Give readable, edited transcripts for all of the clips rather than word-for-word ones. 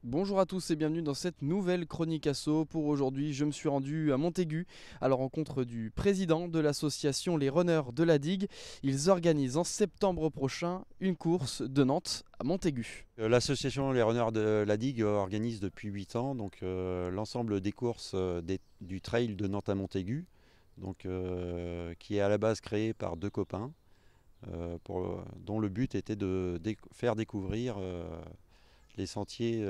Bonjour à tous et bienvenue dans cette nouvelle chronique asso. Pour aujourd'hui, je me suis rendu à Montaigu à la rencontre du président de l'association Les Runners de la Digue. Ils organisent en septembre prochain une course de Nantes à Montaigu. L'association Les Runners de la Digue organise depuis 8 ans l'ensemble des courses du trail de Nantes à Montaigu, qui est à la base créé par deux copains, dont le but était de faire découvrir les sentiers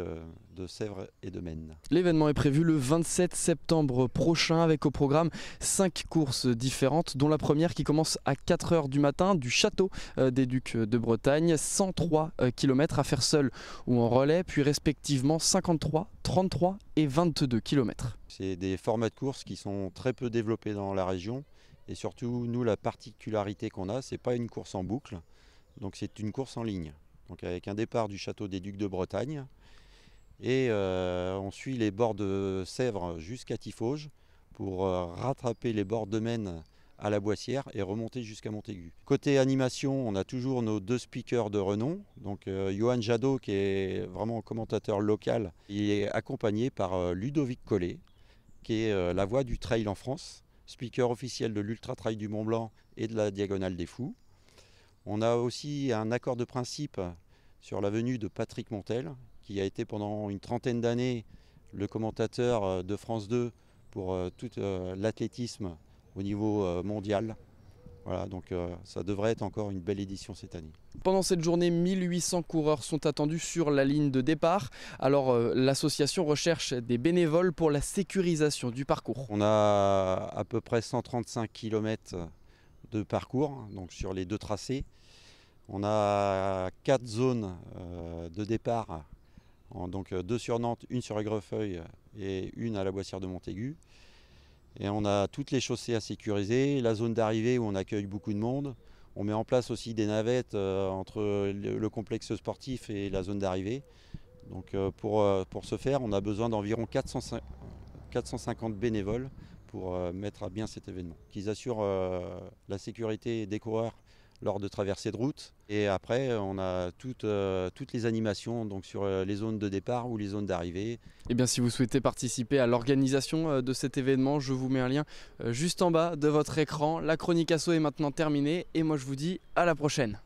de Sèvres et de Maine. L'événement est prévu le 27 septembre prochain avec au programme 5 courses différentes, dont la première qui commence à 4 h du matin du château des Ducs de Bretagne, 103 km à faire seul ou en relais, puis respectivement 53, 33 et 22 km. C'est des formats de courses qui sont très peu développés dans la région et surtout nous la particularité qu'on a, c'est pas une course en boucle, donc c'est une course en ligne. Donc avec un départ du château des Ducs de Bretagne et on suit les bords de Sèvres jusqu'à Tiffauges pour rattraper les bords de Maine à la Boissière et remonter jusqu'à Montaigu. Côté animation, on a toujours nos deux speakers de renom, donc Johan Jadot qui est vraiment commentateur local, il est accompagné par Ludovic Collet qui est la voix du trail en France, speaker officiel de l'Ultra Trail du Mont Blanc et de la Diagonale des Fous. On a aussi un accord de principe sur la venue de Patrick Montel, qui a été pendant une trentaine d'années le commentateur de France 2 pour tout l'athlétisme au niveau mondial. Voilà, donc ça devrait être encore une belle édition cette année. Pendant cette journée, 1800 coureurs sont attendus sur la ligne de départ. Alors l'association recherche des bénévoles pour la sécurisation du parcours. On a à peu près 135 km de parcours, donc sur les deux tracés. On a 4 zones de départ, donc 2 sur Nantes, une sur Aigrefeuille et une à la Boissière de Montaigu. Et on a toutes les chaussées à sécuriser, la zone d'arrivée où on accueille beaucoup de monde. On met en place aussi des navettes entre le complexe sportif et la zone d'arrivée. Donc pour ce faire, on a besoin d'environ 450 bénévoles pour mettre à bien cet événement. Qu'ils assurent la sécurité des coureurs lors de traversées de route. Et après, on a toutes les animations donc sur les zones de départ ou les zones d'arrivée. Et bien si vous souhaitez participer à l'organisation de cet événement, je vous mets un lien juste en bas de votre écran. La chronique asso est maintenant terminée et moi je vous dis à la prochaine.